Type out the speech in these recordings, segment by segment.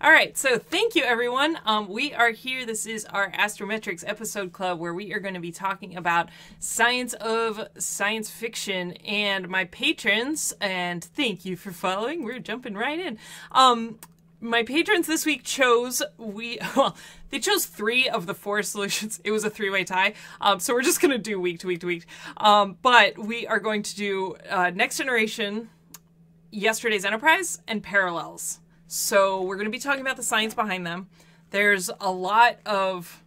All right, so thank you, everyone. We are here. This is our Astrometrics episode club where we are going to be talking about science of science fiction. And my patrons, and thank you for following. We're jumping right in. My patrons this week chose, they chose 3 of the 4 solutions. It was a 3-way tie. So we're just going to do week to week to week. But we are going to do Next Generation, Yesterday's Enterprise, and Parallels. So we're going to be talking about the science behind them. There's a lot of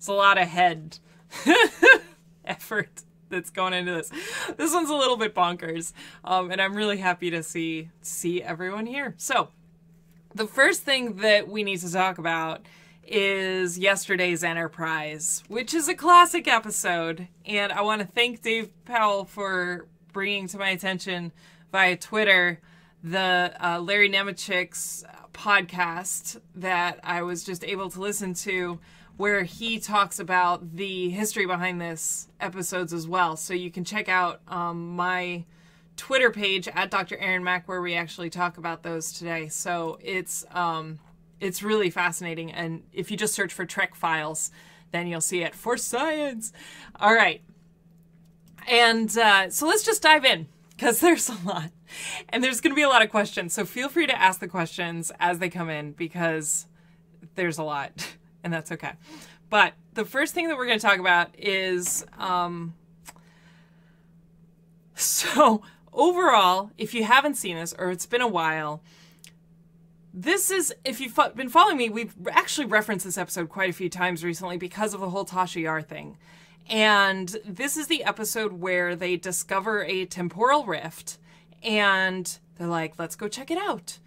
head effort that's going into this. This one's a little bit bonkers. And I'm really happy to see everyone here. So the first thing that we need to talk about is Yesterday's Enterprise, which is a classic episode. And I want to thank Dave Powell for bringing to my attention via Twitter the Larry Nemechek's podcast that I was just able to listen to, where he talks about the history behind this episodes as well. So you can check out my Twitter page at Dr. Erin Mack, where we actually talk about those today. So it's really fascinating. And if you just search for Trek Files, then you'll see it for science. All right. And so let's just dive in, because there's a lot. And there's going to be a lot of questions. So feel free to ask the questions as they come in, because there's a lot. And that's okay. But the first thing that we're going to talk about is... So overall, if you haven't seen this, or it's been a while, this is... If you've been following me, we've actually referenced this episode quite a few times recently because of the whole Tasha Yar thing. And this is the episode where they discover a temporal rift, and they're like, let's go check it out,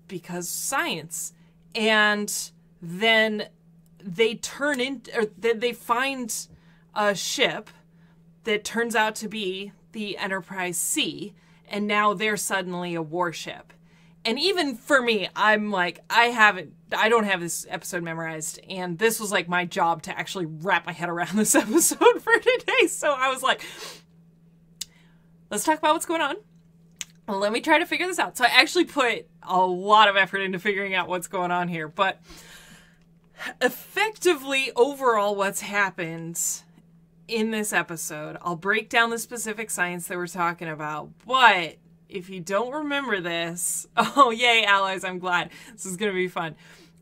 because science. And then they they find a ship that turns out to be the Enterprise C, and now they're suddenly a warship. And even for me, I'm like, I don't have this episode memorized, and this was like my job to actually wrap my head around this episode for today. So I was like, let's talk about what's going on. Let me try to figure this out. So I actually put a lot of effort into figuring out what's going on here, but effectively, overall, what's happened in this episode, I'll break down the specific science that we're talking about, but if you don't remember this, oh, yay, allies, I'm glad. This is going to be fun.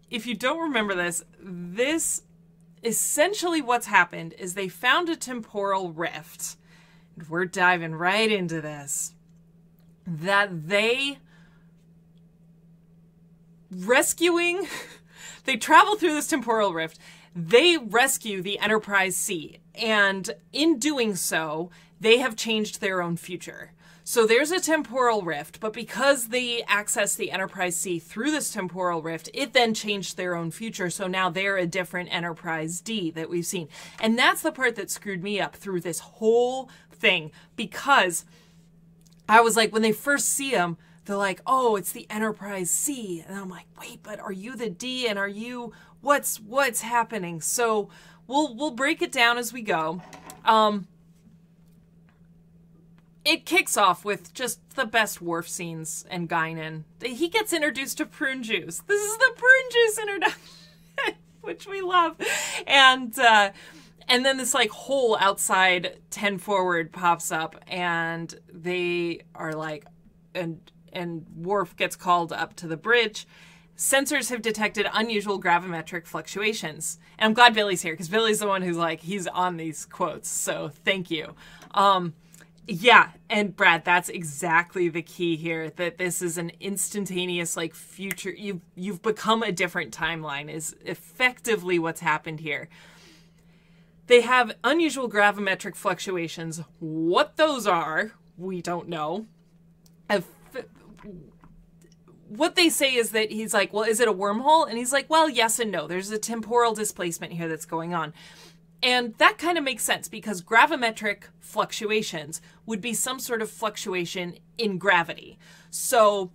If you don't remember this essentially what's happened is they found a temporal rift. And we're diving right into this. That they travel through this temporal rift. They rescue the Enterprise C. And in doing so, they have changed their own future. So there's a temporal rift, but because they access the Enterprise C through this temporal rift, it then changed their own future. So now they're a different Enterprise D that we've seen. And that's the part that screwed me up through this whole thing, because I was like, when they first see them, they're like, oh, it's the Enterprise C. And I'm like, wait, but are you the D? And are you, what's happening? So we'll break it down as we go. It kicks off with just the best Worf scenes and Guinan. He gets introduced to prune juice. This is the prune juice introduction, which we love. And then this like hole outside 10 forward pops up, and they are like, and Worf gets called up to the bridge. Sensors have detected unusual gravimetric fluctuations. And I'm glad Billy's here, because Billy's the one who's like, he's on these quotes. So thank you. Yeah, and Brad, that's exactly the key here, that this is an instantaneous, like, future, you've become a different timeline, is effectively what's happened here. They have unusual gravimetric fluctuations. What those are, we don't know. What they say is that he's like, well, is it a wormhole? And he's like, well, yes and no. There's a temporal displacement here that's going on. And that kind of makes sense, because gravimetric fluctuations would be some sort of fluctuation in gravity. So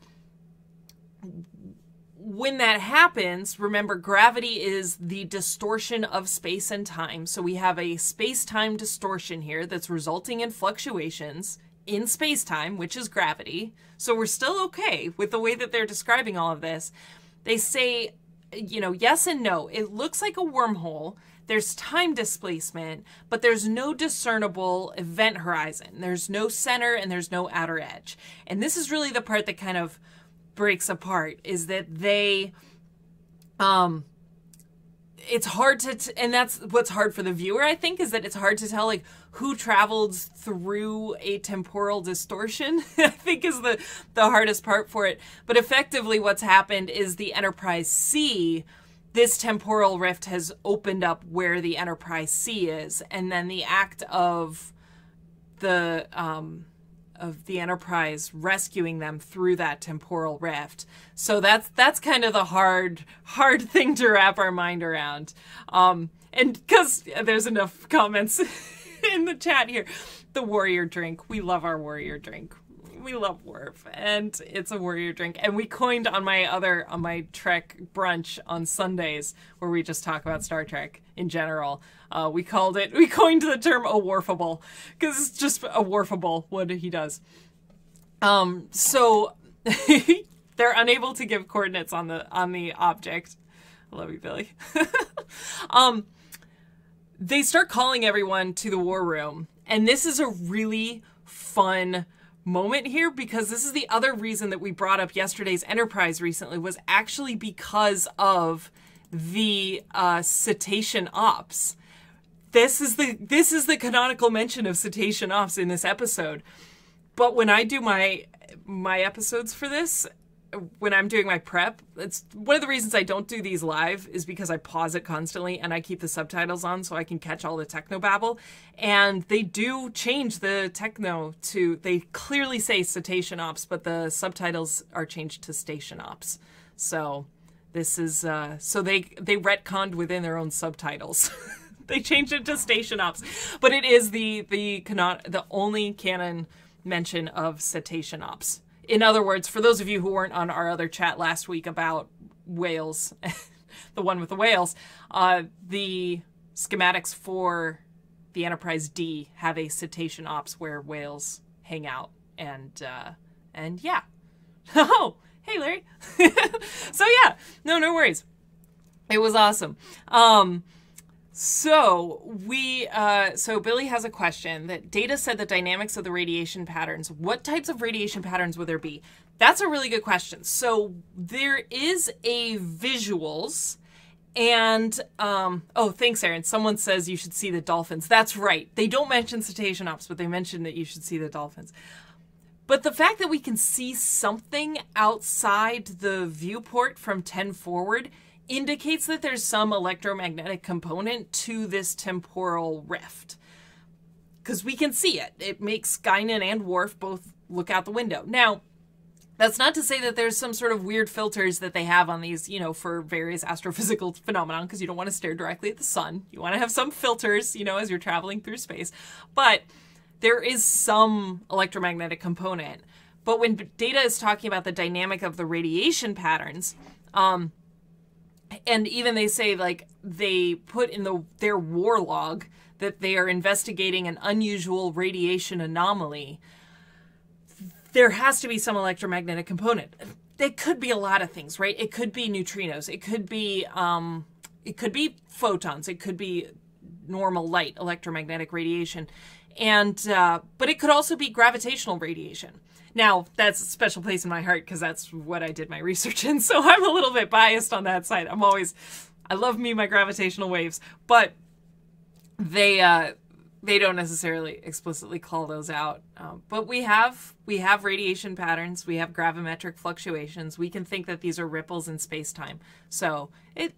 when that happens, remember, gravity is the distortion of space and time. So we have a space-time distortion here that's resulting in fluctuations in space-time, which is gravity. So we're still okay with the way that they're describing all of this. they say, you know, yes and no. It looks like a wormhole. There's time displacement, but there's no discernible event horizon. There's no center and there's no outer edge. And this is really the part that kind of breaks apart, is that they, it's hard to, and that's what's hard for the viewer, I think, is that it's hard to tell, like, who traveled through a temporal distortion, I think is the hardest part for it. But effectively what's happened is the Enterprise C, this temporal rift has opened up where the Enterprise C is, and then the act of the Enterprise rescuing them through that temporal rift. So that's kind of the hard thing to wrap our mind around. And because there's enough comments in the chat here, the warrior drink. We love our warrior drink. We love Worf, and it's a warrior drink. And we coined on my Trek brunch on Sundays, where we just talk about Star Trek in general. We coined the term a Worfable, because it's just a Worfable, what he does. So they're unable to give coordinates on the object. I love you, Billy. They start calling everyone to the war room, and this is a really fun moment here, because this is the other reason that we brought up yesterday's Enterprise recently, was actually because of the cetacean ops. This is the canonical mention of cetacean ops in this episode. But when I do my episodes for this, when I'm doing my prep, it's one of the reasons I don't do these live, is because I pause it constantly and I keep the subtitles on so I can catch all the techno babble. And they do change the techno to, they clearly say cetacean ops, but the subtitles are changed to station ops. So this is, so they retconned within their own subtitles. They changed it to station ops, but it is the only canon mention of cetacean ops. In other words, for those of you who weren't on our other chat last week about whales, the one with the whales, the schematics for the Enterprise D have a cetacean ops where whales hang out, and yeah. Oh, hey Larry. So yeah, no worries. It was awesome. So Billy has a question that Data said the dynamics of the radiation patterns. What types of radiation patterns would there be? That's a really good question. So there is a visuals, and oh, thanks, Erin. Someone says you should see the dolphins. That's right. They don't mention cetacean ops, but they mention that you should see the dolphins. But the fact that we can see something outside the viewport from 10 forward indicates that there's some electromagnetic component to this temporal rift. Because we can see it. It makes Guinan and Worf both look out the window. Now, that's not to say that there's some sort of weird filters that they have on these, you know, for various astrophysical phenomenon, because you don't want to stare directly at the sun. You want to have some filters, you know, as you're traveling through space. But there is some electromagnetic component. But when Data is talking about the dynamic of the radiation patterns, and even they say, like, they put in their war log that they are investigating an unusual radiation anomaly, there has to be some electromagnetic component. It could be a lot of things, right? It could be neutrinos. It could be photons. It could be normal light, electromagnetic radiation. And but it could also be gravitational radiation. Now, that's a special place in my heart because that's what I did my research in, so I'm a little bit biased on that side. I love me my gravitational waves, but they don't necessarily explicitly call those out. But we have radiation patterns, we have gravimetric fluctuations. We can think that these are ripples in space-time. So it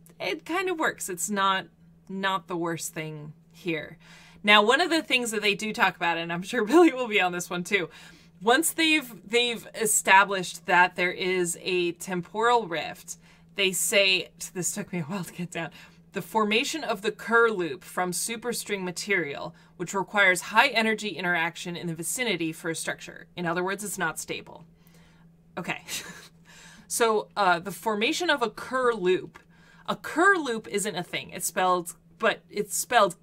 kind of works. It's not the worst thing here. Now, one of the things that they do talk about, and I'm sure Billy will be on this one too, once they've established that there is a temporal rift, they say, this took me a while to get down, the formation of the Kerr loop from superstring material, which requires high energy interaction in the vicinity for a structure. In other words, it's not stable. Okay. So the formation of a Kerr loop isn't a thing. It's spelled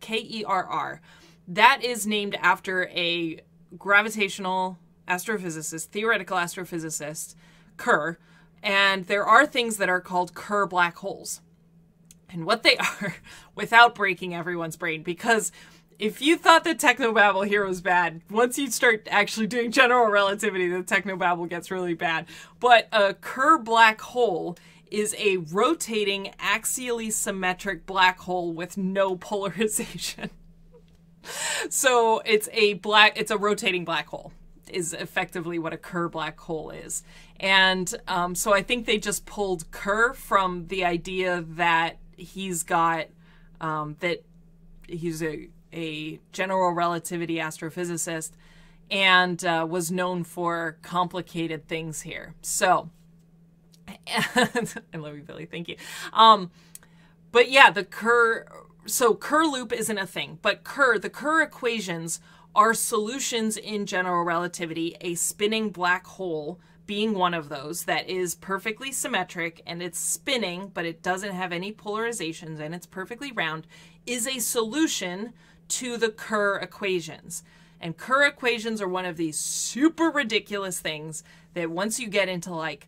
Kerr. That is named after a gravitational astrophysicist, theoretical astrophysicist, Kerr, And there are things that are called Kerr black holes. And what they are, without breaking everyone's brain, because if you thought the technobabble here was bad, once you start actually doing general relativity, the technobabble gets really bad. But a Kerr black hole is a rotating, axially symmetric black hole with no polarization. So it's a rotating black hole, is effectively what a Kerr black hole is. And so I think they just pulled Kerr from the idea that he's got, that he's a general relativity astrophysicist and was known for complicated things here. So, I love you, Billy. Thank you. But yeah, Kerr loop isn't a thing, but the Kerr equations are solutions in general relativity, a spinning black hole being one of those that is perfectly symmetric and it's spinning, but it doesn't have any polarizations and it's perfectly round, is a solution to the Kerr equations. And Kerr equations are one of these super ridiculous things that once you get into like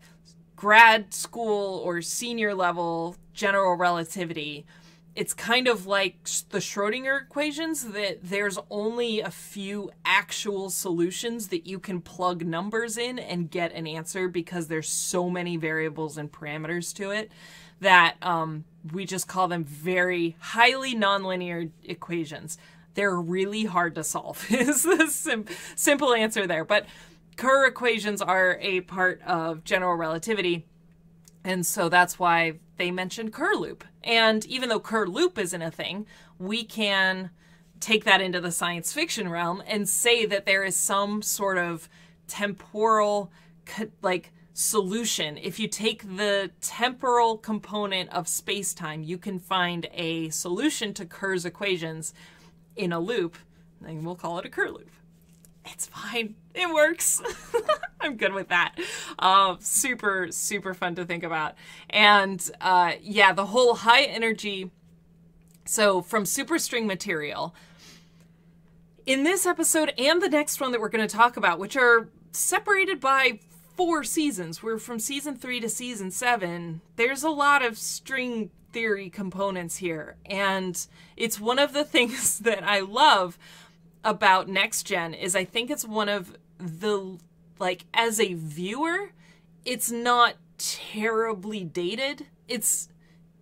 grad school or senior level general relativity, it's kind of like the Schrodinger equations, that there's only a few actual solutions that you can plug numbers in and get an answer, because there's so many variables and parameters to it that we just call them very highly nonlinear equations. They're really hard to solve is the simple answer there. But Kerr equations are a part of general relativity, and so that's why they mentioned Kerr loop. And even though Kerr loop isn't a thing, we can take that into the science fiction realm and say that there is some sort of temporal like solution. If you take the temporal component of space-time, you can find a solution to Kerr's equations in a loop, and we'll call it a Kerr loop. It's fine. It works. I'm good with that. Super, super fun to think about. And yeah, the whole high energy, so from superstring material, in this episode and the next one that we're going to talk about, which are separated by 4 seasons, we're from season 3 to season 7, there's a lot of string theory components here. And it's one of the things that I love about Next Gen is I think it's one of the, like, as a viewer, it's not terribly dated.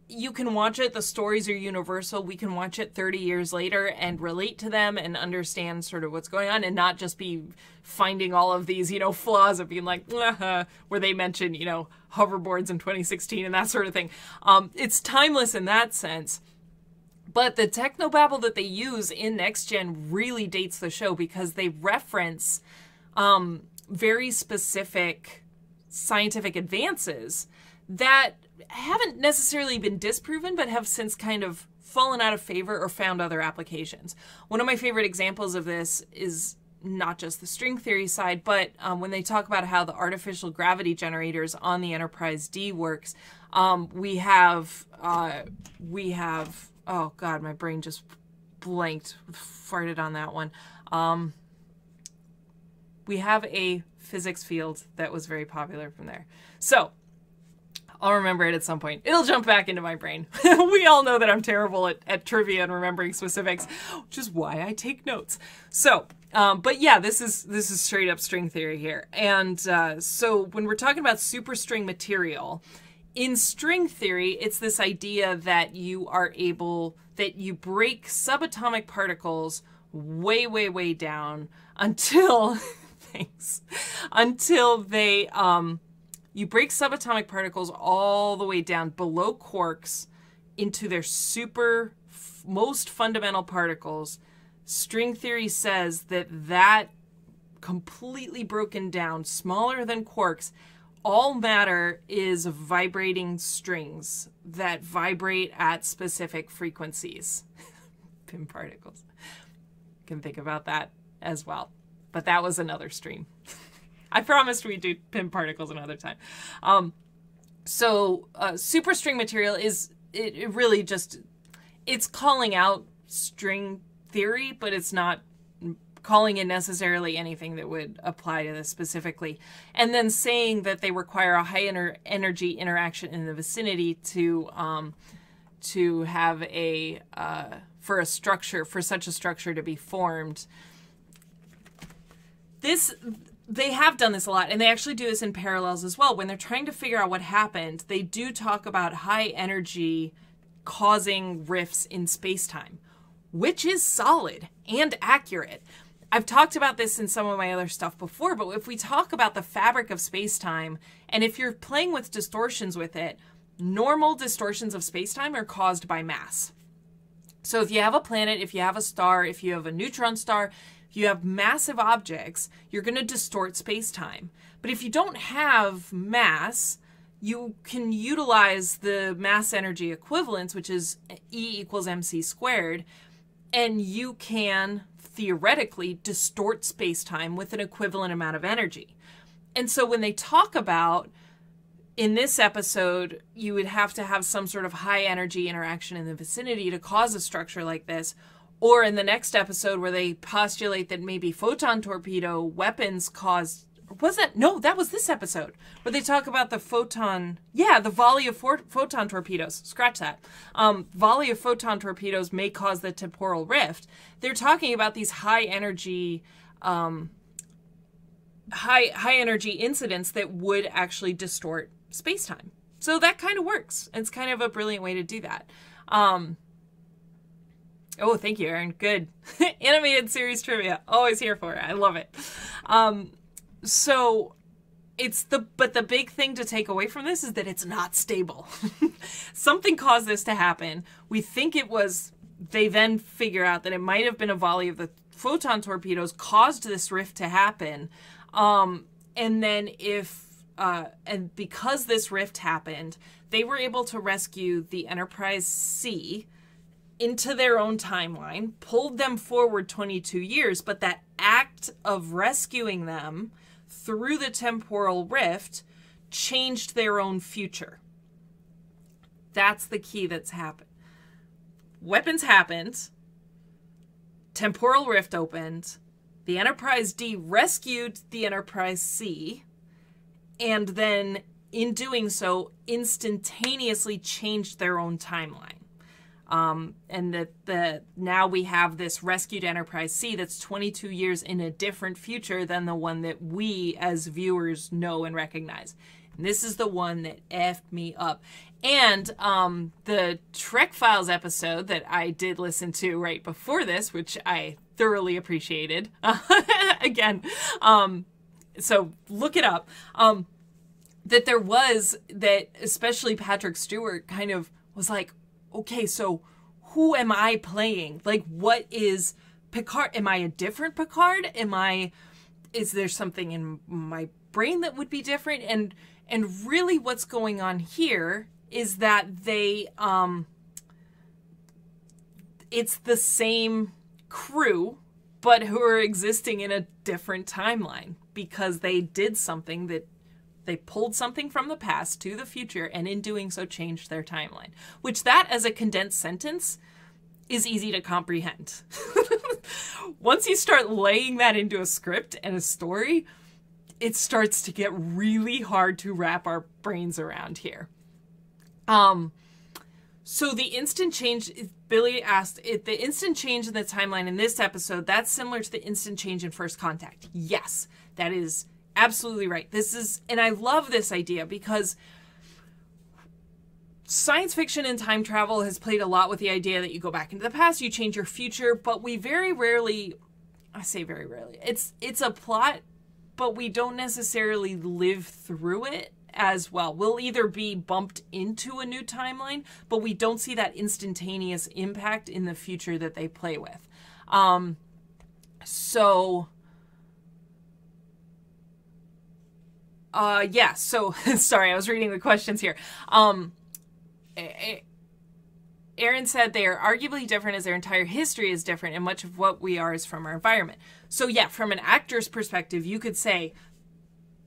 You can watch it, the stories are universal, we can watch it 30 years later and relate to them and understand sort of what's going on and not just be finding all of these, flaws of being like, where they mention, hoverboards in 2016 and that sort of thing. It's timeless in that sense. But the technobabble that they use in Next Gen really dates the show because they reference very specific scientific advances that haven't necessarily been disproven, but have since kind of fallen out of favor or found other applications. One of my favorite examples of this is not just the string theory side, but when they talk about how the artificial gravity generators on the Enterprise D works, we have, oh God, my brain just blanked, farted on that one. We have a physics field that was very popular from there. So I'll remember it at some point. It'll jump back into my brain. We all know that I'm terrible at trivia and remembering specifics, which is why I take notes. So, but yeah, this is straight up string theory here. And so when we're talking about superstring material, in string theory, it's this idea that you break subatomic particles way, way, way down until, until they, you break subatomic particles all the way down below quarks into their most fundamental particles. String theory says that completely broken down, smaller than quarks, all matter is vibrating strings that vibrate at specific frequencies. Pim particles. You can think about that as well. But that was another stream. I promised we'd do Pim particles another time. So superstring material it really just, it's calling out string theory, but it's not calling it necessarily anything that would apply to this specifically. And then saying that they require a high energy interaction in the vicinity to have for such a structure to be formed. They have done this a lot, and they actually do this in Parallels as well. When they're trying to figure out what happened, they do talk about high energy causing rifts in space-time, which is solid and accurate. I've talked about this in some of my other stuff before, but if we talk about the fabric of space-time, and if you're playing with distortions with it, normal distortions of space-time are caused by mass. So if you have a planet, if you have a star, if you have a neutron star, if you have massive objects, you're going to distort space-time. But if you don't have mass, you can utilize the mass energy equivalence, which is E equals mc squared, and you can theoretically distort space-time with an equivalent amount of energy. And so when they talk about, in this episode, you would have to have some sort of high energy interaction in the vicinity to cause a structure like this. Or in the next episode where they postulate that maybe photon torpedo weapons caused... Was that? No, that was this episode. Where they talk about the photon... Yeah, the volley of photon torpedoes. Scratch that. Volley of photon torpedoes may cause the temporal rift. They're talking about these high energy incidents that would actually distort space-time. So that kind of works. It's kind of a brilliant way to do that. Oh, thank you, Erin. Good. Animated series trivia. Always here for it. I love it. So but the big thing to take away from this is that it's not stable. Something caused this to happen. We think it was, they then figure out that it might have been a volley of the photon torpedoes caused this rift to happen. And then and because this rift happened, they were able to rescue the Enterprise C into their own timeline, pulled them forward 22 years, but that act of rescuing them through the temporal rift changed their own future. That's the key that's happened. Weapons happened, temporal rift opened, the Enterprise D rescued the Enterprise C, and then in doing so instantaneously changed their own timeline. And now we have this rescued Enterprise C that's 22 years in a different future than the one that we as viewers know and recognize. And this is the one that effed me up. And the Trek Files episode that I did listen to right before this, which I thoroughly appreciated. Again, so look it up. That especially Patrick Stewart kind of was like, okay, so who am I playing? Like, what is Picard? Am I a different Picard? Is there something in my brain that would be different? And really what's going on here is that it's the same crew, but who are existing in a different timeline because they did something that they pulled something from the past to the future, and in doing so changed their timeline. Which that, as a condensed sentence, is easy to comprehend. Once you start laying that into a script and a story, it starts to get really hard to wrap our brains around here. So the instant change, Billy asked, the instant change in the timeline in this episode, that's similar to the instant change in First Contact. Yes, that is absolutely right. And I love this idea because science fiction and time travel has played a lot with the idea that you go back into the past, you change your future, but we very rarely, I say very rarely, it's a plot, but we don't necessarily live through it as well. We'll either be bumped into a new timeline, but we don't see that instantaneous impact in the future that they play with. Sorry, I was reading the questions here. Erin said they are arguably different as their entire history is different and much of what we are is from our environment. So yeah, from an actor's perspective, you could say,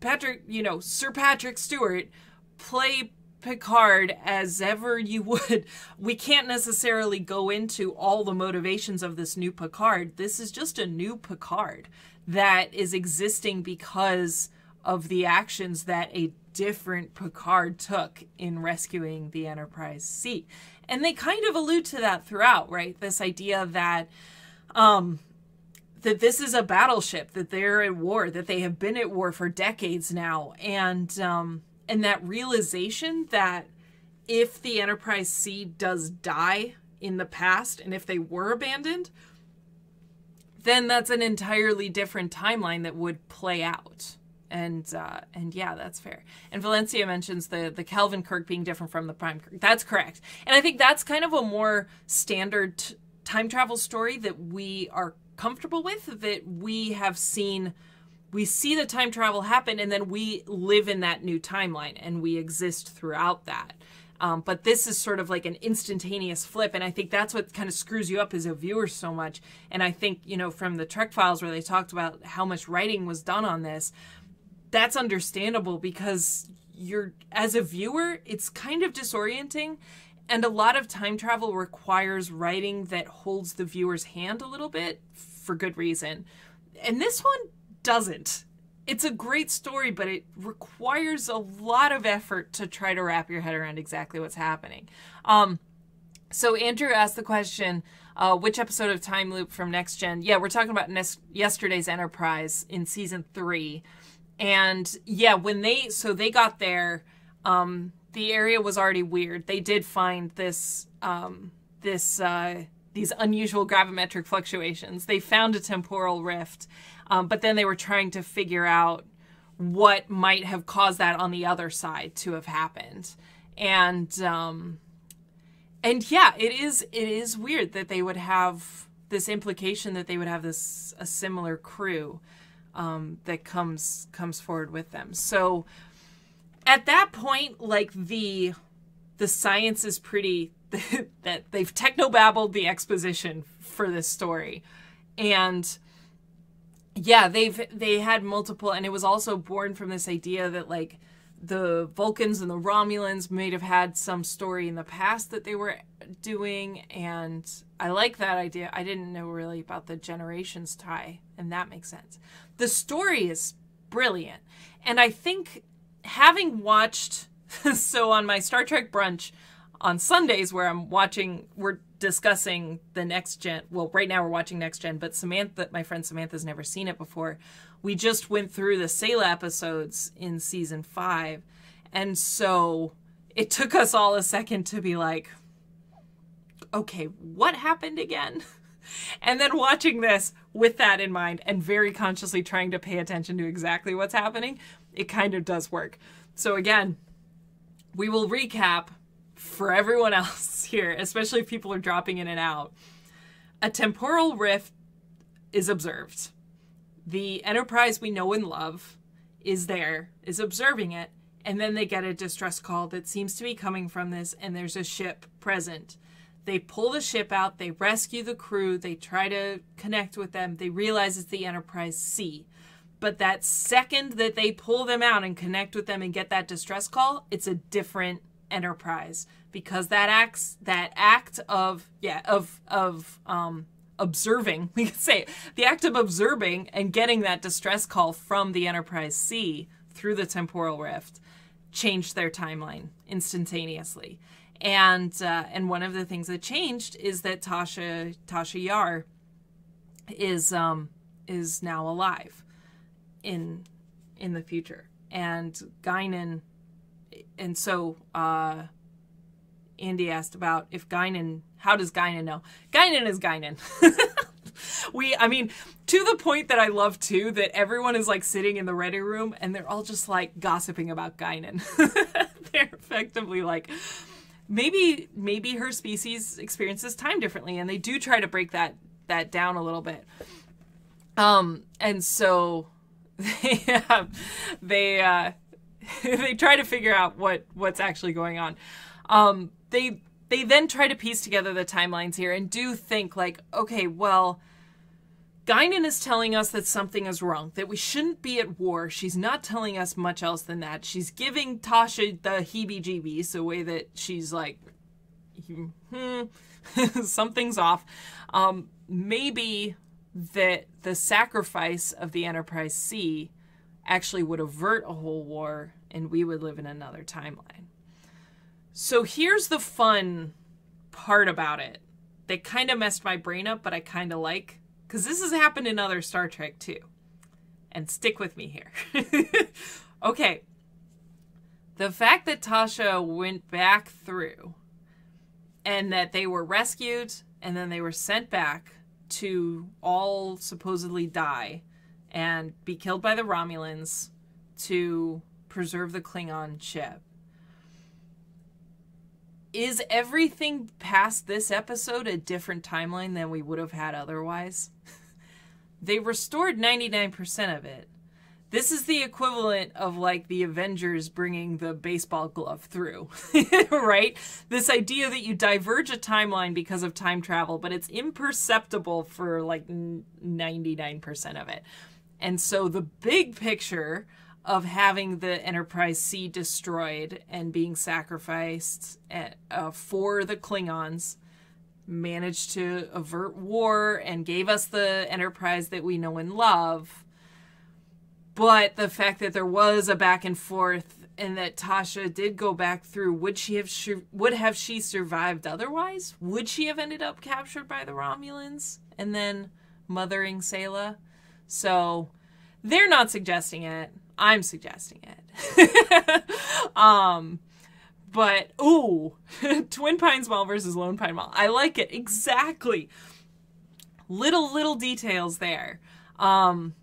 Sir Patrick Stewart, play Picard as ever you would. We can't necessarily go into all the motivations of this new Picard. This is just a new Picard that is existing because of the actions that a different Picard took in rescuing the Enterprise C. And they kind of allude to that throughout, right? This idea that that this is a battleship, that they're at war, that they have been at war for decades now, and that realization that if the Enterprise C does die in the past, and if they were abandoned, then that's an entirely different timeline that would play out. And yeah, that's fair. And Valencia mentions the Kelvin Kirk being different from the Prime Kirk. That's correct. And I think that's kind of a more standard time travel story that we are comfortable with, that we have seen. We see the time travel happen, and then we live in that new timeline, and we exist throughout that. But this is sort of like an instantaneous flip, and I think that's what kind of screws you up as a viewer so much. And I think, you know, from the Trek files where they talked about how much writing was done on this, that's understandable, because you're, as a viewer, it's kind of disorienting, and a lot of time travel requires writing that holds the viewer's hand a little bit for good reason. And this one doesn't. It's a great story, but it requires a lot of effort to try to wrap your head around exactly what's happening. So Andrew asked the question, which episode of Time Loop from Next Gen? Yeah, we're talking about yesterday's Enterprise in season 3. And yeah, when they got there, the area was already weird. They did find these unusual gravimetric fluctuations. They found a temporal rift, but then they were trying to figure out what might have caused that on the other side to have happened. And yeah, it is weird that they would have this implication that they would have a similar crew that comes forward with them. So at that point, like, the science is pretty that they've technobabbled the exposition for this story. And yeah, they had multiple, and it was also born from this idea that, like, the Vulcans and the Romulans might have had some story in the past that they were doing, and I like that idea. I didn't know really about the generations tie, and that makes sense. The story is brilliant, and I think having watched so on my Star Trek brunch on Sundays, where we're discussing the Next Gen. Well, right now we're watching Next Gen, but my friend Samantha's never seen it before. We just went through the Sayla episodes in season 5. And so it took us all a second to be like, okay, what happened again? And then watching this with that in mind and very consciously trying to pay attention to exactly what's happening, it kind of does work. So again, we will recap for everyone else here, especially if people are dropping in and out. A temporal rift is observed. The Enterprise we know and love is observing it, and then they get a distress call that seems to be coming from this, and there's a ship present. They pull the ship out, they rescue the crew, they try to connect with them, they realize it's the Enterprise C. But that second that they pull them out and connect with them and get that distress call, it's a different Enterprise, because that act of observing, we could say the act of observing and getting that distress call from the Enterprise C through the temporal rift changed their timeline instantaneously. And one of the things that changed is that Tasha Yar is now alive in the future, and Guinan. And so Andy asked about if Guinan, how does Guinan know? Guinan is Guinan. I mean, to the point that I love too, that everyone is like sitting in the ready room and they're all just like gossiping about Guinan. They're effectively like, maybe her species experiences time differently, and they do try to break that down a little bit. And so they try to figure out what's actually going on. They then try to piece together the timelines here and do think like, okay, well, Guinan is telling us that something is wrong, that we shouldn't be at war. She's not telling us much else than that. She's giving Tasha the heebie-jeebies, the way that she's like, something's off. Maybe that the sacrifice of the Enterprise C actually would avert a whole war and we would live in another timeline. So here's the fun part about it that kind of messed my brain up, but I kind of like, because this has happened in other Star Trek too. And stick with me here. Okay. The fact that Tasha went back through and that they were rescued and then they were sent back to all supposedly die and be killed by the Romulans to preserve the Klingon ship. Is everything past this episode a different timeline than we would have had otherwise? They restored 99% of it. This is the equivalent of like the Avengers bringing the baseball glove through, right? This idea that you diverge a timeline because of time travel, but it's imperceptible for like 99% of it. And so the big picture of having the Enterprise C destroyed and being sacrificed for the Klingons managed to avert war and gave us the Enterprise that we know and love. But the fact that there was a back and forth and that Tasha did go back through, would have she survived otherwise? Would she have ended up captured by the Romulans and then mothering Sayla? So they're not suggesting it. I'm suggesting it. But, ooh, Twin Pines Mall versus Lone Pine Mall. I like it. Exactly. Little details there. And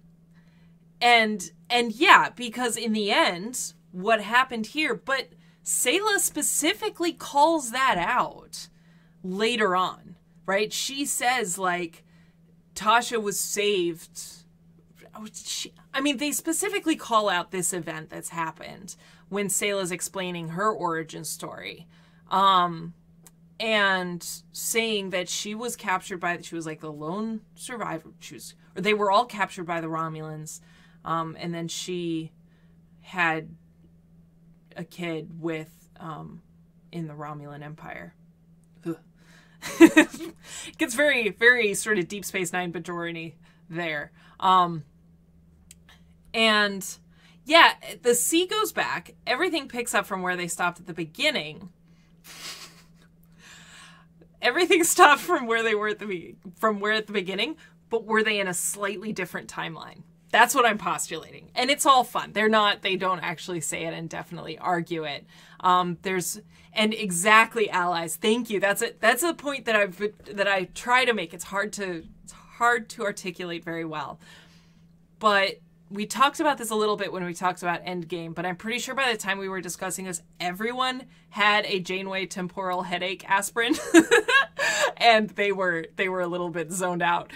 yeah, because in the end, what happened here, but Sayla specifically calls that out later on, right? She says, like, Tasha was saved. I mean, they specifically call out this event that's happened when Sayla's explaining her origin story. And saying that she was captured by, she was like the lone survivor. Or they were all captured by the Romulans. And then she had a kid with, in the Romulan Empire. It gets very, very sort of Deep Space Nine Bajorani there. And yeah, the sea goes back. Everything picks up from where they stopped at the beginning. Everything stopped from where they were at the beginning, but were they in a slightly different timeline? That's what I'm postulating. And it's all fun. They don't actually say it and definitely argue it. And exactly, allies. Thank you. That's a point that I try to make. It's hard to articulate very well. But we talked about this a little bit when we talked about Endgame, but I'm pretty sure by the time we were discussing this, everyone had a Janeway temporal headache aspirin. And they were a little bit zoned out,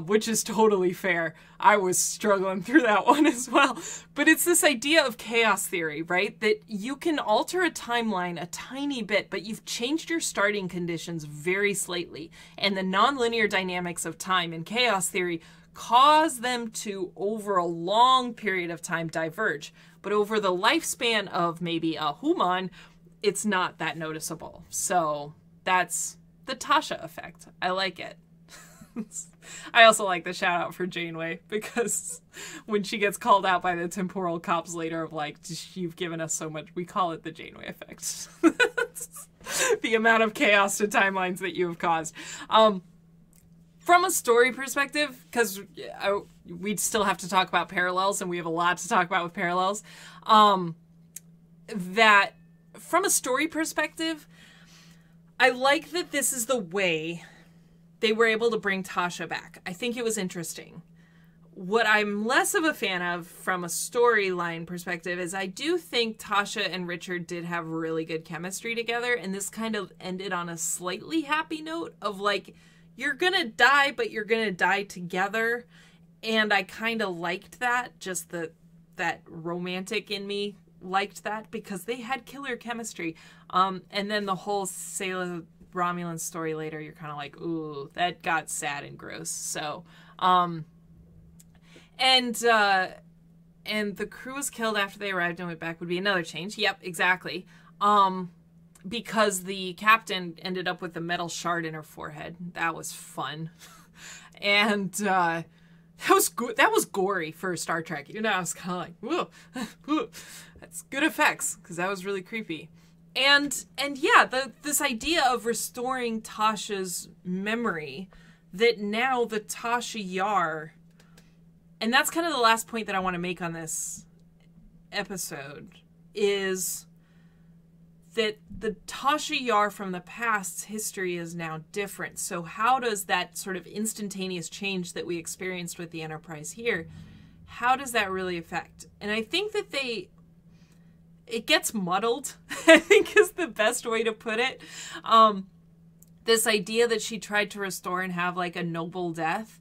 which is totally fair. I was struggling through that one as well. But it's this idea of chaos theory, right? That you can alter a timeline a tiny bit, but you've changed your starting conditions very slightly. And the nonlinear dynamics of time in chaos theory cause them to, over a long period of time, diverge. But over the lifespan of maybe a human, it's not that noticeable. So that's the Tasha effect. I like it. I also like the shout out for Janeway, because when she gets called out by the temporal cops later of like, you've given us so much, we call it the Janeway effect. The amount of chaos to timelines that you have caused. From a story perspective, because we'd still have to talk about parallels, and we have a lot to talk about with parallels, that from a story perspective, I like that this is the way they were able to bring Tasha back. I think it was interesting. What I'm less of a fan of from a storyline perspective is I do think Tasha and Richard did have really good chemistry together, and this kind of ended on a slightly happy note of like, you're gonna die, but you're gonna die together. And I kind of liked that, just that romantic in me liked that, because they had killer chemistry. And then the whole Sayla Romulan story later, you're kind of like, ooh, that got sad and gross. So And the crew was killed after they arrived and went back would be another change. Yep, exactly. Because the captain ended up with a metal shard in her forehead. That was fun. And that was gory for Star Trek. You know, I was kind of like, whoa, whoa. That's good effects, because that was really creepy. And yeah, this idea of restoring Tasha's memory, that now the Tasha Yar, and that's kind of the last point that I want to make on this episode, is that the Tasha Yar from the past's history is now different. So how does that sort of instantaneous change that we experienced with the Enterprise here, how does that really affect? And I think that it gets muddled, I think is the best way to put it. This idea that she tried to restore and have like a noble death,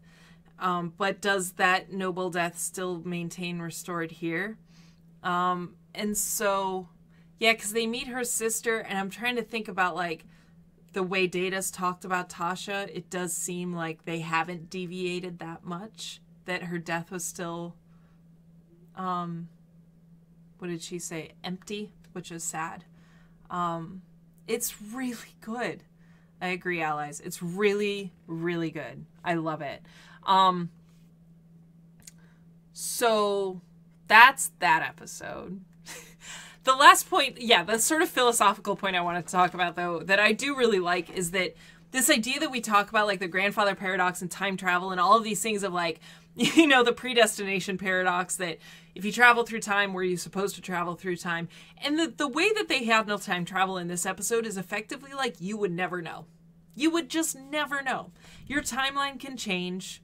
but does that noble death still maintain restored here? And so, yeah, because they meet her sister, and I'm trying to think about like the way Data's talked about Tasha. It does seem like they haven't deviated that much, that her death was still, what did she say? Empty, which is sad. It's really good. I agree, allies. It's really, really good. I love it. So that's that episode. The last point, yeah, the sort of philosophical point I wanted to talk about, though, that I do really like, is that this idea that we talk about, like, the grandfather paradox and time travel and all of these things of, like, you know, the predestination paradox, that if you travel through time, were you supposed to travel through time? And the way that they handle time travel in this episode is effectively like you would never know. You would just never know. Your timeline can change.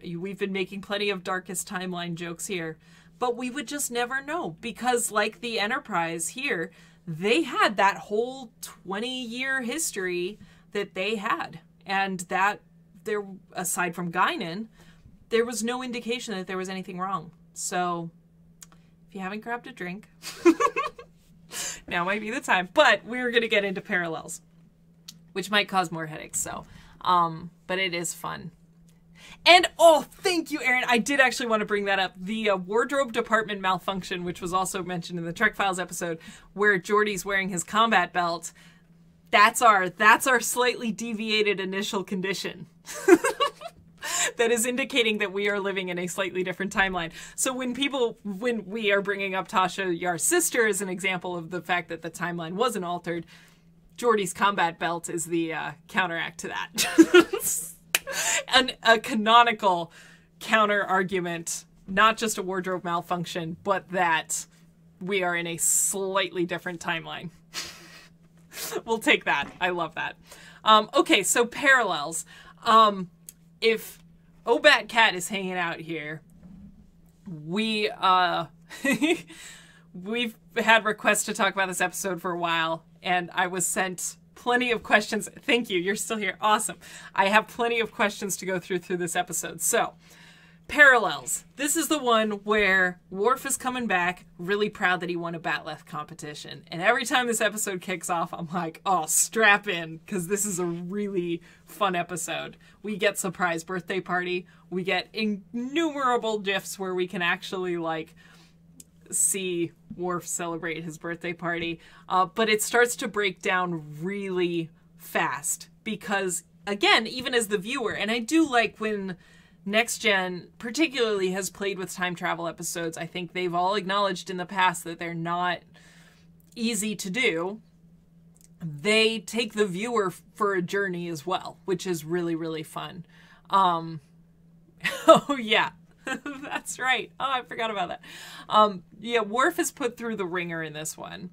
We've been making plenty of darkest timeline jokes here, but we would just never know, because like the Enterprise here, they had that whole 20-year history that they had. And that there, aside from Guinan, there was no indication that there was anything wrong. So if you haven't grabbed a drink, now might be the time. But we're going to get into parallels, which might cause more headaches. So, but it is fun. And, oh, thank you, Erin. I did actually want to bring that up. The wardrobe department malfunction, which was also mentioned in the Trek Files episode, where Geordi's wearing his combat belt. That's our slightly deviated initial condition. That is indicating that we are living in a slightly different timeline. So when we are bringing up Tasha Yar's sister as an example of the fact that the timeline wasn't altered, Geordi's combat belt is the counteract to that. A canonical counter argument, not just a wardrobe malfunction, but that we are in a slightly different timeline. We'll take that. I love that. Okay, so parallels. If Obat Cat is hanging out here, we've had requests to talk about this episode for a while, and I was sent plenty of questions. Thank you. You're still here. Awesome. I have plenty of questions to go through this episode. So, parallels. This is the one where Worf is coming back, really proud that he won a Batleth competition. And every time this episode kicks off, I'm like, oh, strap in, because this is a really fun episode. We get surprise birthday party. We get innumerable GIFs where we can actually, like, see Worf celebrate his birthday party. But it starts to break down really fast because, again, even as the viewer, and I do like when Next Gen particularly has played with time travel episodes, I think they've all acknowledged in the past that they're not easy to do. They take the viewer for a journey as well, which is really, really fun. Oh, yeah. That's right. Oh, I forgot about that. Yeah, Worf is put through the ringer in this one,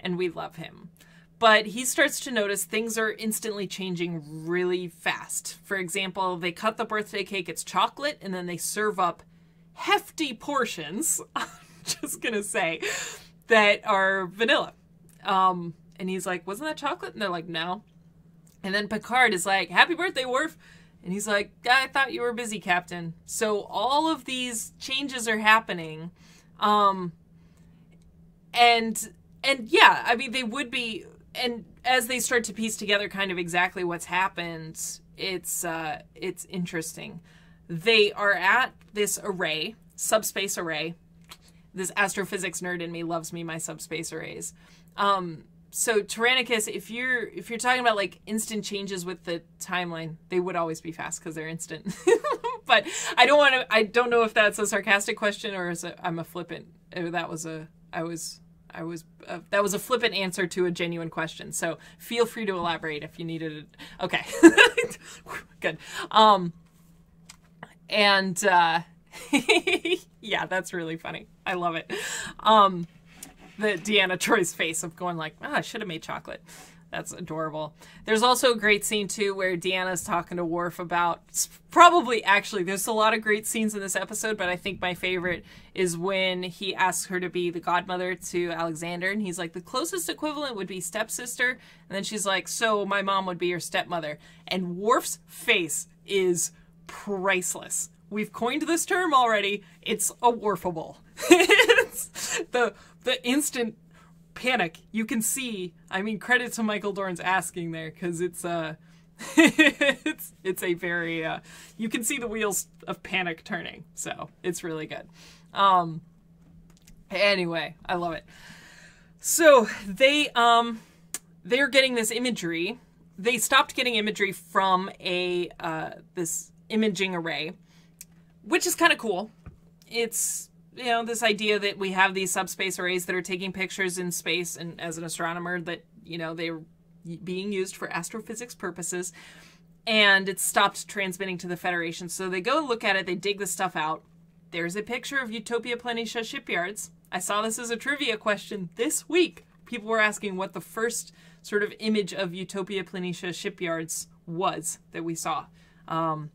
and we love him. But he starts to notice things are instantly changing really fast. For example, they cut the birthday cake, it's chocolate, and then they serve up hefty portions, I'm just gonna say, that are vanilla. And he's like, wasn't that chocolate? And they're like, no. And then Picard is like, happy birthday, Worf. And he's like, I thought you were busy, Captain. So all of these changes are happening. And yeah, I mean, they would be, and as they start to piece together kind of exactly what's happened, it's interesting. they are at this array, subspace array. This astrophysics nerd in me loves me my subspace arrays. So Tyrannicus, if you're talking about like instant changes with the timeline, they would always be fast because they're instant. But I don't know if that's a sarcastic question or I'm a flippant. That was a flippant answer to a genuine question. So feel free to elaborate if you needed it. Okay. Good. Yeah, that's really funny. I love it. The Deanna Troy's face of going like, I should have made chocolate. That's adorable. There's also a great scene, too, where Deanna's talking to Worf about... Actually, there's a lot of great scenes in this episode, but I think my favorite is when he asks her to be the godmother to Alexander, and he's like, the closest equivalent would be stepsister, and then she's like, so my mom would be your stepmother. And Worf's face is priceless. We've coined this term already. It's a Worfable. It's the instant panic you can see. I mean, credit to Michael Dorn's asking there, because it's it's a very you can see the wheels of panic turning, so it's really good. Anyway, I love it. So they're getting this imagery. They stopped getting imagery from this imaging array, which is kind of cool. It's, this idea that we have these subspace arrays that are taking pictures in space, and as an astronomer that, they're being used for astrophysics purposes, and it stopped transmitting to the Federation. So they go look at it, they dig the stuff out. There's a picture of Utopia Planitia shipyards. I saw this as a trivia question this week. People were asking what the first sort of image of Utopia Planitia shipyards was that we saw. And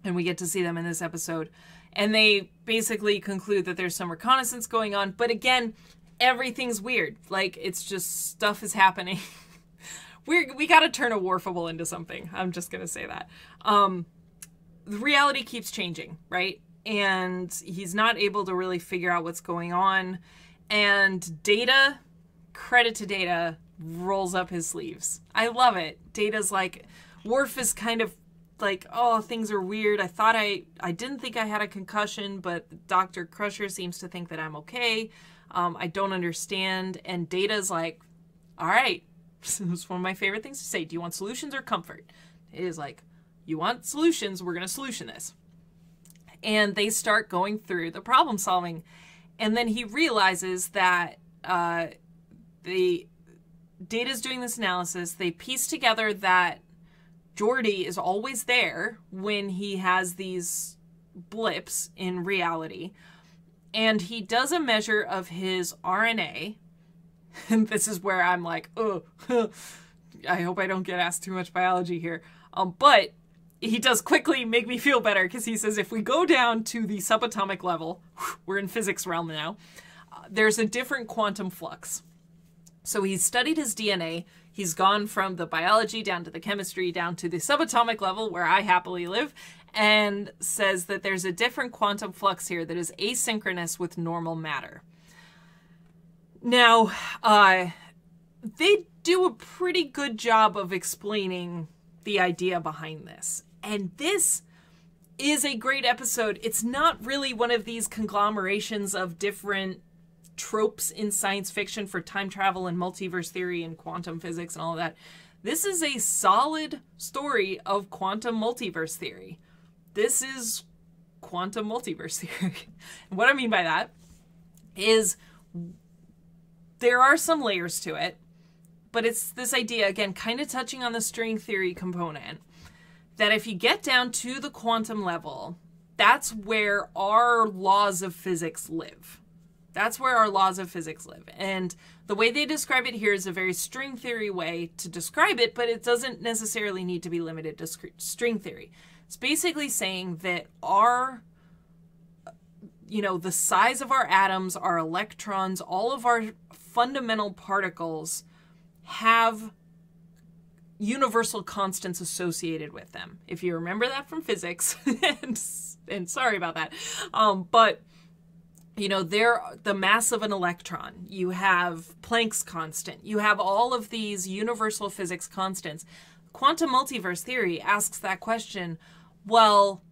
we get to see them in this episode. And they basically conclude that there's some reconnaissance going on. But again, everything's weird. Like, it's just stuff is happening. We got to turn a Worfable into something. I'm just going to say that. The reality keeps changing, right? And he's not able to really figure out what's going on. And Data, credit to Data, rolls up his sleeves. I love it. Data's like, Worf is kind of like, oh, things are weird. I didn't think I had a concussion, but Dr. Crusher seems to think that I'm okay. I don't understand. And Data's like, all right. This is one of my favorite things to say. Do you want solutions or comfort? It is like, you want solutions, we're going to solution this. And they start going through the problem solving. And then he realizes that the Data's doing this analysis. They piece together that Geordi is always there when he has these blips in reality. And he does a measure of his RNA. And this is where I'm like, oh, I hope I don't get asked too much biology here. But he does quickly make me feel better, because he says if we go down to the subatomic level, we're in physics realm now, there's a different quantum flux. So he's studied his DNA. He's gone from the biology down to the chemistry down to the subatomic level, where I happily live, and says that there's a different quantum flux here that is asynchronous with normal matter. Now, they do a pretty good job of explaining the idea behind this. And this is a great episode. It's not really one of these conglomerations of different tropes in science fiction for time travel and multiverse theory and quantum physics and all of that. This is a solid story of quantum multiverse theory. This is quantum multiverse theory. And what I mean by that is there are some layers to it, but it's this idea, again, kind of touching on the string theory component, that if you get down to the quantum level, that's where our laws of physics live. That's where our laws of physics live. And the way they describe it here is a very string theory way to describe it, but it doesn't necessarily need to be limited to string theory. It's basically saying that our, the size of our atoms, our electrons, all of our fundamental particles have universal constants associated with them. If you remember that from physics, and sorry about that, but they're the mass of an electron. You have Planck's constant. You have all of these universal physics constants. Quantum multiverse theory asks that question, well,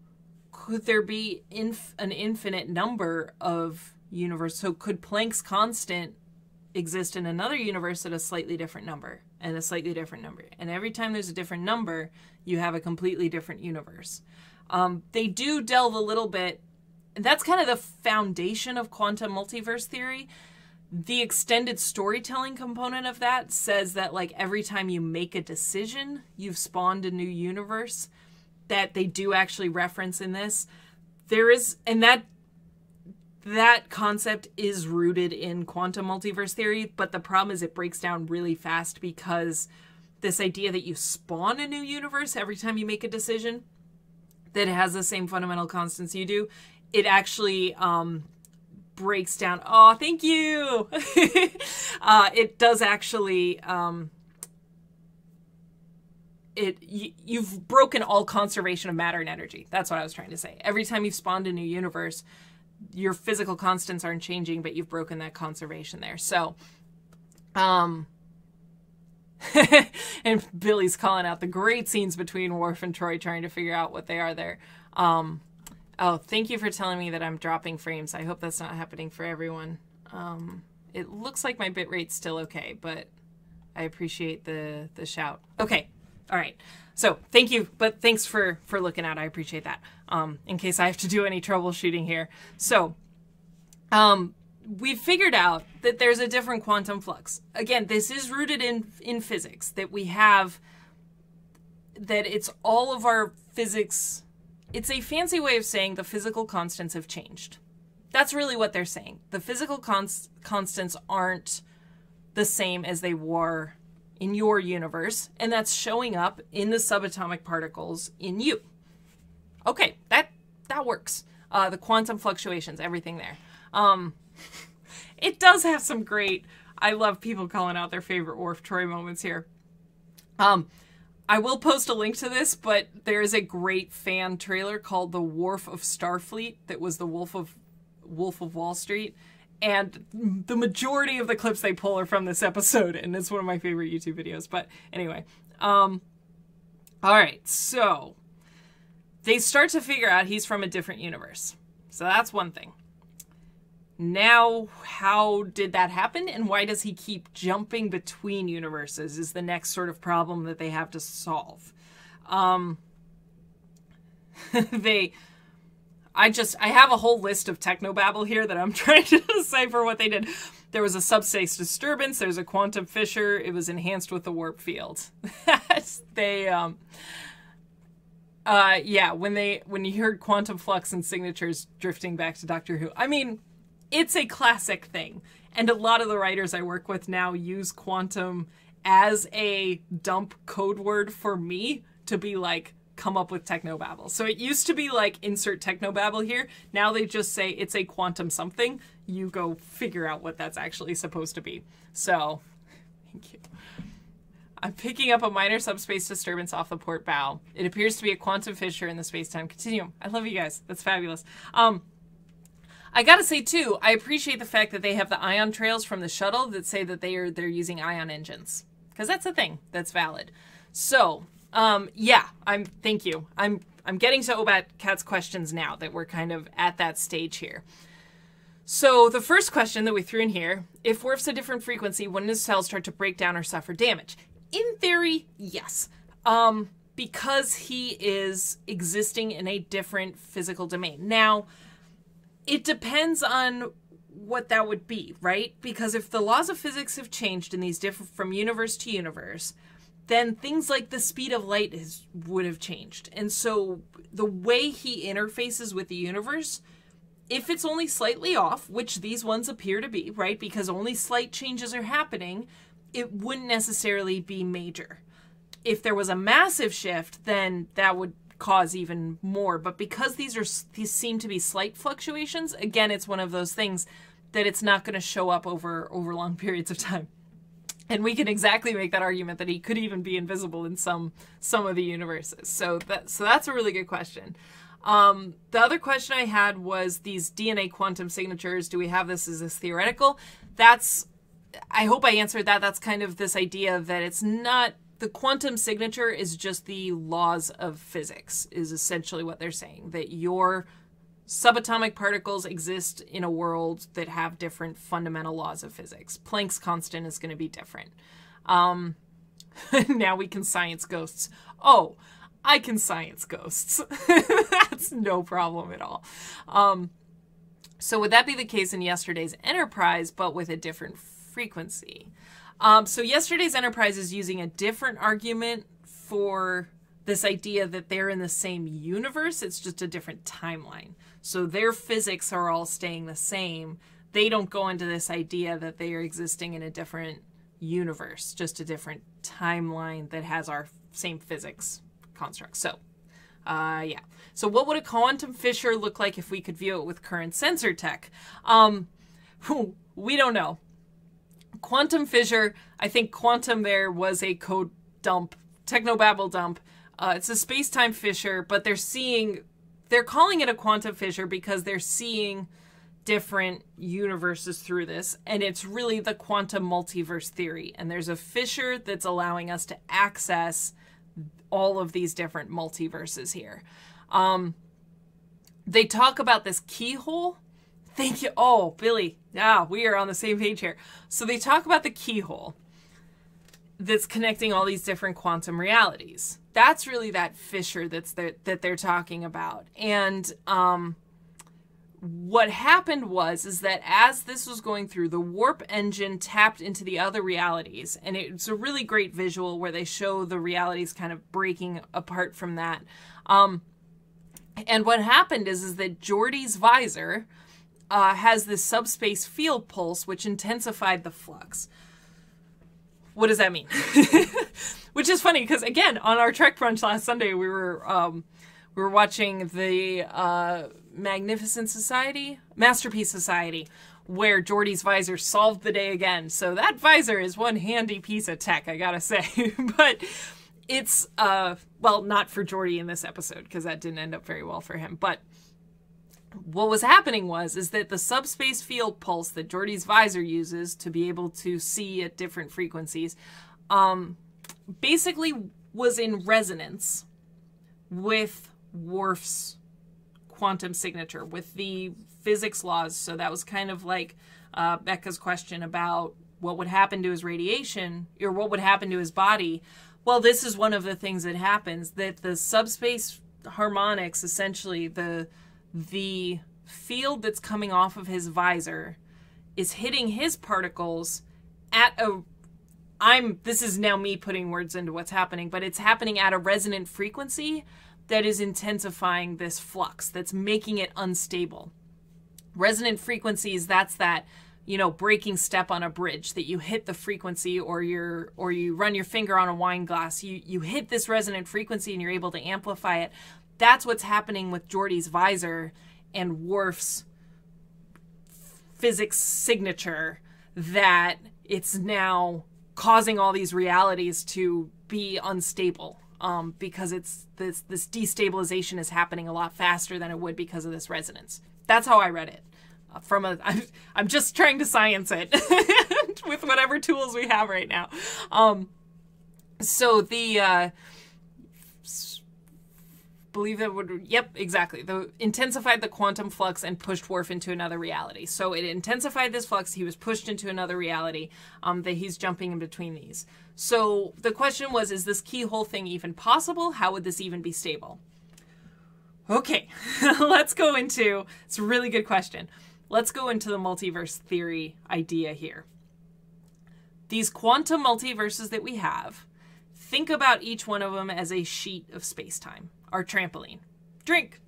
could there be an infinite number of universes? So could Planck's constant exist in another universe at a slightly different number and a slightly different number? And every time there's a different number, you have a completely different universe. They do delve a little bit, and that's kind of the foundation of quantum multiverse theory. The extended storytelling component of that says that, like, every time you make a decision, you've spawned a new universe. That they do actually reference in this. There is, and that concept is rooted in quantum multiverse theory, but the problem is it breaks down really fast because this idea that you spawn a new universe every time you make a decision that has the same fundamental constants you do, it actually breaks down. Oh, thank you. It does actually, you've broken all conservation of matter and energy. That's what I was trying to say. Every time you've spawned a new universe, your physical constants aren't changing, but you've broken that conservation there. So, and Billy's calling out the great scenes between Worf and Troy trying to figure out what they are there. Oh, thank you for telling me that I'm dropping frames. I hope that's not happening for everyone. It looks like my bitrate's still okay, but I appreciate the shout. Okay. All right. So thank you, but thanks for looking out. I appreciate that. In case I have to do any troubleshooting here. So, we've figured out that there's a different quantum flux. Again, this is rooted in physics, that we have, that it's all of our physics. It's a fancy way of saying the physical constants have changed. That's really what they're saying. The physical constants aren't the same as they were in your universe, and that's showing up in the subatomic particles in you. Okay, that works. The quantum fluctuations, everything there. It does have some great, I love people calling out their favorite Worf Troy moments here. I will post a link to this, but there is a great fan trailer called The Worf of Starfleet that was the Wolf of Wall Street. And the majority of the clips they pull are from this episode, and it's one of my favorite YouTube videos. But anyway, all right, so they start to figure out he's from a different universe. So that's one thing. Now, how did that happen, and why does he keep jumping between universes is the next sort of problem that they have to solve. I have a whole list of technobabble here that I'm trying to decipher what they did. There was a subspace disturbance. There's a quantum fissure. It was enhanced with the warp field. When you heard quantum flux and signatures drifting back to Doctor Who, I mean, it's a classic thing. And a lot of the writers I work with now use quantum as a dump code word for me to be like, come up with technobabble. So it used to be like, insert technobabble here. Now they just say it's a quantum something. You go figure out what that's actually supposed to be. So, thank you. I'm picking up a minor subspace disturbance off the port bow. It appears to be a quantum fissure in the space-time continuum. I love you guys. That's fabulous. I gotta say too, I appreciate the fact that they have the ion trails from the shuttle that say that they're using ion engines, because that's a thing that's valid. So, yeah, thank you. I'm getting to Obat Cat's questions now that we're kind of at that stage here. So the first question that we threw in here, if Worf's a different frequency, wouldn't his cells start to break down or suffer damage? In theory, yes. Because he is existing in a different physical domain. Now, it depends on what that would be, right? Because if the laws of physics have changed in these different, from universe to universe, then things like the speed of light would have changed. And so the way he interfaces with the universe, if it's only slightly off, which these ones appear to be, right? Because only slight changes are happening, it wouldn't necessarily be major. If there was a massive shift, then that would cause even more. But because these seem to be slight fluctuations, again, it's one of those things that it's not going to show up over long periods of time. And we can exactly make that argument that he could even be invisible in some of the universes. So that's a really good question. The other question I had was these DNA quantum signatures. Do we have this as theoretical? I hope I answered that. That's kind of this idea that it's not the quantum signature is just the laws of physics, is essentially what they're saying. That your subatomic particles exist in a world that have different fundamental laws of physics. Planck's constant is going to be different. Now we can science ghosts. Oh, I can science ghosts. That's no problem at all. So would that be the case in yesterday's Enterprise, but with a different frequency? So yesterday's Enterprise is using a different argument for this idea that they're in the same universe. It's just a different timeline. So their physics are all staying the same. They don't go into this idea that they are existing in a different universe, just a different timeline that has our same physics construct. So, yeah. So what would a quantum fissure look like if we could view it with current sensor tech? We don't know. Quantum fissure, I think quantum there was a code dump, technobabble dump. It's a space-time fissure, but they're calling it a quantum fissure because they're seeing different universes through this, and it's really the quantum multiverse theory. And there's a fissure that's allowing us to access all of these different multiverses here. They talk about this keyhole. Thank you. Oh, Billy. Yeah, we are on the same page here. So they talk about the keyhole that's connecting all these different quantum realities. That's really that fissure that they're talking about. And what happened is that as this was going through, the warp engine tapped into the other realities. And it's a really great visual where they show the realities kind of breaking apart from that. And what happened is that Geordi's visor has this subspace field pulse, which intensified the flux. What does that mean? Which is funny because, again, on our Trek brunch last Sunday, we were watching the Masterpiece Society, where Geordi's visor solved the day again. So that visor is one handy piece of tech, I gotta say. But it's, well, not for Geordi in this episode, because that didn't end up very well for him. But what was happening is that the subspace field pulse that Geordi's visor uses to be able to see at different frequencies basically was in resonance with Worf's quantum signature, with the physics laws. So that was kind of like Becca's question about what would happen to his radiation, or what would happen to his body. Well, this is one of the things that happens, that the subspace harmonics, essentially the field that's coming off of his visor, is hitting his particles at a... this is now me putting words into what's happening, but it's happening at a resonant frequency that is intensifying this flux, that's making it unstable. Resonant frequencies, that's that, breaking step on a bridge, that you hit the frequency, or you run your finger on a wine glass. You hit this resonant frequency and you're able to amplify it. That's what's happening with Geordi's visor and Worf's physics signature, that it's now causing all these realities to be unstable. Because it's this destabilization is happening a lot faster than it would because of this resonance. That's how I read it. I'm just trying to science it with whatever tools we have right now. So the believe that would, yep, exactly. The intensified the quantum flux and pushed Worf into another reality. So it intensified this flux. He was pushed into another reality that he's jumping in between these. So the question was, is this keyhole thing even possible? How would this even be stable? Okay, let's go into, it's a really good question. Let's go into the multiverse theory idea here. These quantum multiverses that we have, think about each one of them as a sheet of space-time. Our trampoline. Drink.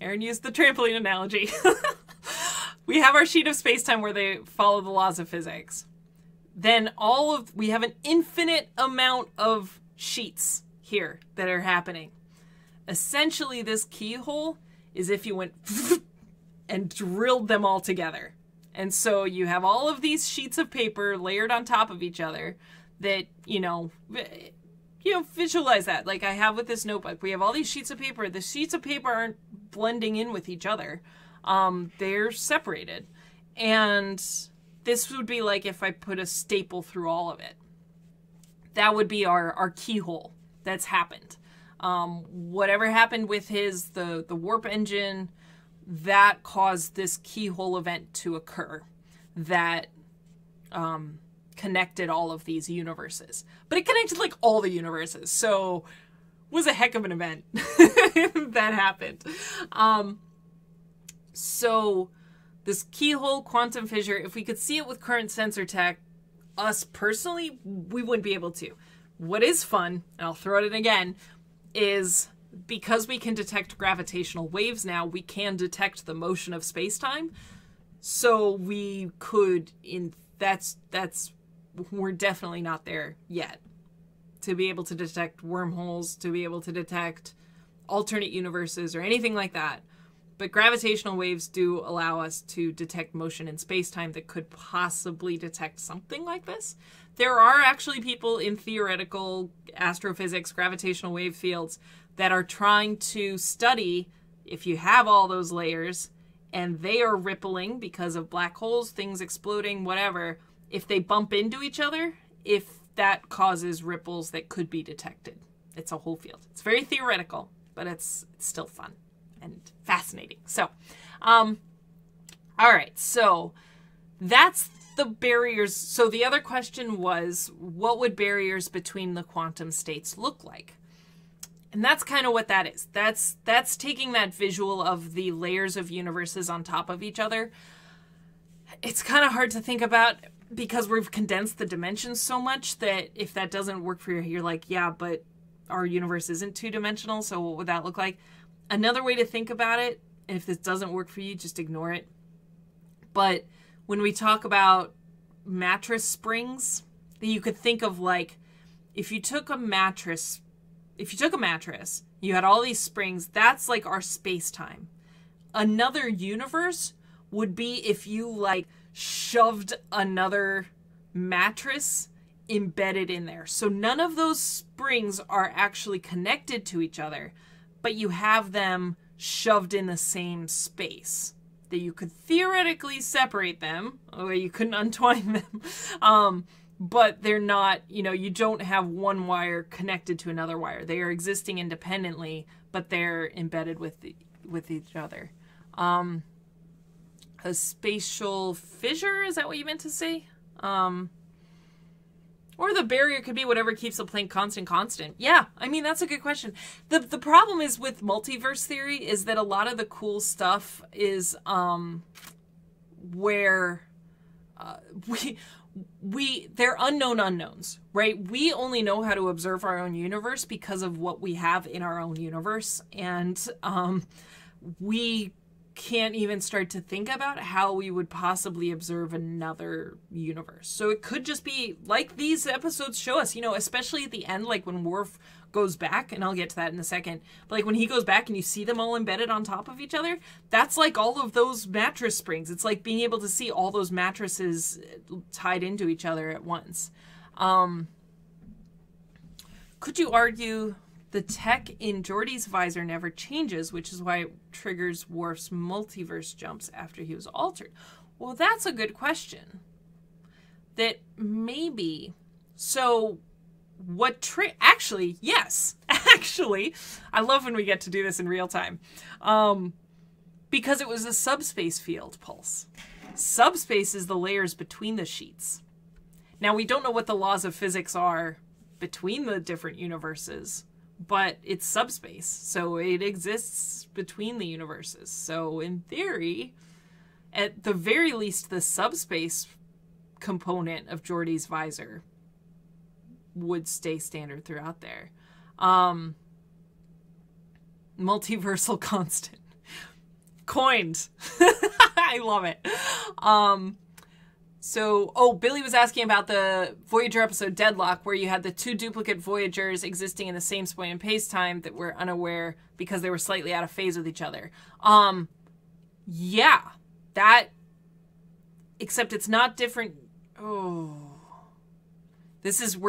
Erin used the trampoline analogy. We have our sheet of space-time where they follow the laws of physics. Then we have an infinite amount of sheets here that are happening. Essentially, this keyhole is if you went and drilled them all together. And so you have all of these sheets of paper layered on top of each other that, visualize that. Like I have with this notebook. We have all these sheets of paper. The sheets of paper aren't blending in with each other. They're separated. And this would be like if I put a staple through all of it. that would be our keyhole that's happened. Whatever happened with the warp engine, that caused this keyhole event to occur that connected all of these universes. But it connected like all the universes, so it was a heck of an event that happened. So this keyhole quantum fissure, if we could see it with current sensor tech, us personally, we wouldn't be able to. What is fun, and I'll throw it in again, is because we can detect gravitational waves now, we can detect the motion of space-time. So we could, we're definitely not there yet. To be able to detect wormholes, to be able to detect alternate universes or anything like that. But gravitational waves do allow us to detect motion in space-time that could possibly detect something like this. There are actually people in theoretical astrophysics, gravitational wave fields, that are trying to study if you have all those layers and they are rippling because of black holes, things exploding, whatever, if they bump into each other, if that causes ripples that could be detected. It's a whole field. It's very theoretical, but it's still fun and fascinating. So, all right, so that's the barriers. So the other question was, what would barriers between the quantum states look like? And that's kind of what that is. That's taking that visual of the layers of universes on top of each other. It's kind of hard to think about because we've condensed the dimensions so much that if that doesn't work for you, you're like, yeah, but our universe isn't two-dimensional, so what would that look like? Another way to think about it, and if this doesn't work for you, just ignore it. But when we talk about mattress springs, you could think of like, if you took a mattress, you had all these springs, that's like our space-time. Another universe would be if you like shoved another mattress embedded in there. So none of those springs are actually connected to each other, but you have them shoved in the same space. That you could theoretically separate them, or you couldn't untwine them, but they're not, you don't have one wire connected to another wire. They are existing independently, but they're embedded with each other. A spatial fissure, is that what you meant to say? Or the barrier could be whatever keeps the Planck constant. Yeah, I mean, that's a good question. The problem is with multiverse theory is that a lot of the cool stuff is where they're unknown unknowns, right? We only know how to observe our own universe because of what we have in our own universe. And we can't even start to think about how we would possibly observe another universe. So it could just be like these episodes show us, especially at the end, like when Worf goes back, and I'll get to that in a second, but like when he goes back and you see them all embedded on top of each other, that's like all of those mattress springs. It's like being able to see all those mattresses tied into each other at once. Could you argue the tech in Geordi's visor never changes, which is why it triggers Worf's multiverse jumps after he was altered? Well, that's a good question. That maybe... So, actually, yes. Actually, I love when we get to do this in real time. Because it was a subspace field pulse. Subspace is the layers between the sheets. Now, we don't know what the laws of physics are between the different universes, but it's subspace, so it exists between the universes. So in theory, at the very least, the subspace component of Geordi's visor would stay standard throughout there. Multiversal constant. Coined. I love it. Billy was asking about the Voyager episode Deadlock, where you had the two duplicate Voyagers existing in the same point in space-time that were unaware because they were slightly out of phase with each other. Yeah, that, except it's not different. We're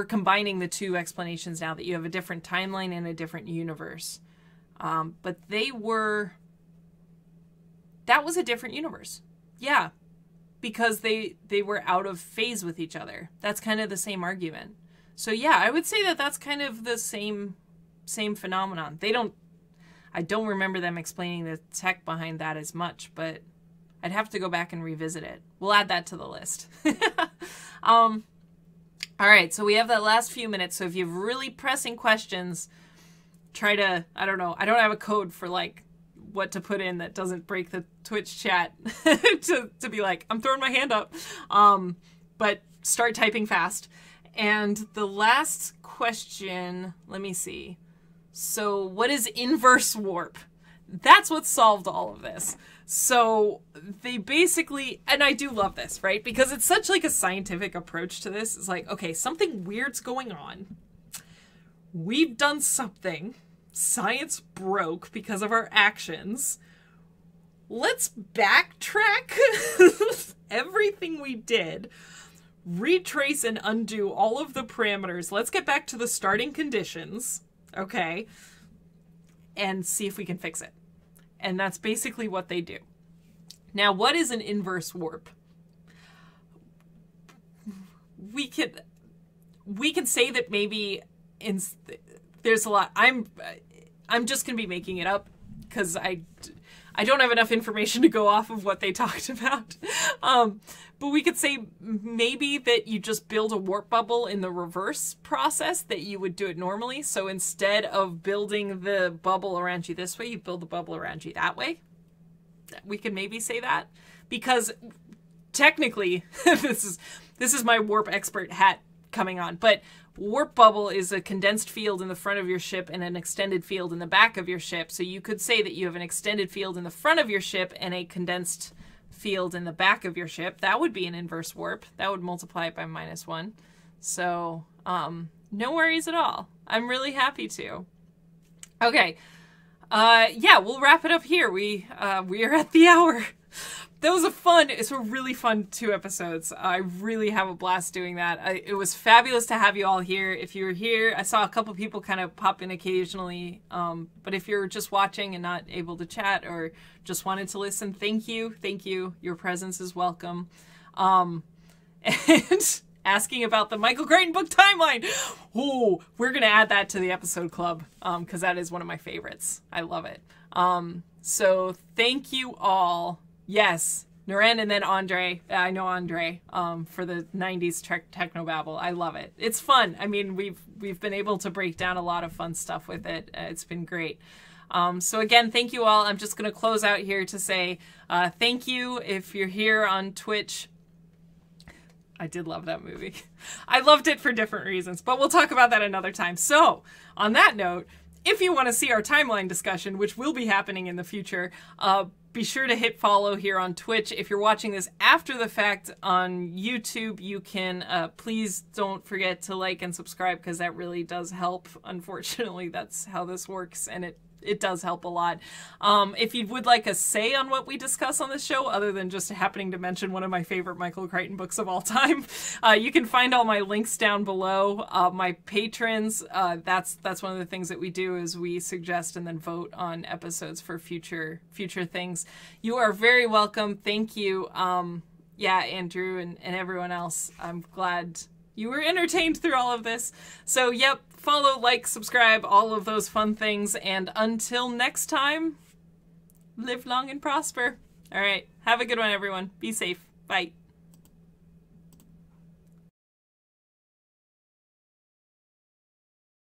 combining the two explanations now, that you have a different timeline and a different universe. But that was a different universe. Yeah. Because they were out of phase with each other. That's kind of the same argument. So yeah, I would say that that's kind of the same phenomenon. I don't remember them explaining the tech behind that as much, but I'd have to go back and revisit it. We'll add that to the list. All right, so we have that last few minutes. So if you have really pressing questions, try to, I don't know, I don't have a code for like what to put in that doesn't break the Twitch chat to be like, I'm throwing my hand up. But start typing fast. And the last question, let me see. So what is inverse warp? That's what solved all of this. So they basically, and I do love this, right? Because it's such like a scientific approach to this. It's like, okay, something weird's going on. We've done something. Science broke because of our actions. Let's backtrack everything we did. Retrace and undo all of the parameters. Let's get back to the starting conditions, okay, and see if we can fix it. And that's basically what they do. Now, what is an inverse warp? We can say that maybe there's a lot. I'm just gonna be making it up because I don't have enough information to go off of what they talked about. But we could say maybe that you just build a warp bubble in the reverse process that you would do it normally. So instead of building the bubble around you this way, you build the bubble around you that way. We could maybe say that. Because technically, this is my warp expert hat coming on, but warp bubble is a condensed field in the front of your ship and an extended field in the back of your ship. So you could say that you have an extended field in the front of your ship and a condensed field in the back of your ship. That would be an inverse warp. That would multiply it by -1. So, no worries at all. I'm really happy to. Okay. Yeah, we'll wrap it up here. We are at the hour. That was it's a really fun 2 episodes. I really have a blast doing that. It was fabulous to have you all here. If you were here, I saw a couple people kind of pop in occasionally. But if you're just watching and not able to chat or just wanted to listen, thank you. Thank you. Your presence is welcome. And asking about the Michael Crichton book timeline. Oh, we're going to add that to the episode club because that is one of my favorites. I love it. So thank you all. Yes, Naren and then Andre. I know Andre for the 90s technobabble. I love it. It's fun. I mean, we've been able to break down a lot of fun stuff with it. It's been great. So again, thank you all. I'm just going to close out here to say thank you if you're here on Twitch. I did love that movie. I loved it for different reasons, but we'll talk about that another time. So on that note, if you want to see our timeline discussion, which will be happening in the future, be sure to hit follow here on Twitch. If you're watching this after the fact on YouTube, you can please don't forget to like and subscribe because that really does help. Unfortunately, that's how this works, and it does help a lot. If you would like a say on what we discuss on this show, other than just happening to mention one of my favorite Michael Crichton books of all time, you can find all my links down below. My patrons, that's one of the things that we do is we suggest and then vote on episodes for future things. You are very welcome. Thank you. Yeah, Andrew and everyone else. I'm glad you were entertained through all of this. So, yep, follow, like, subscribe, all of those fun things. And until next time, live long and prosper. All right, have a good one, everyone. Be safe. Bye.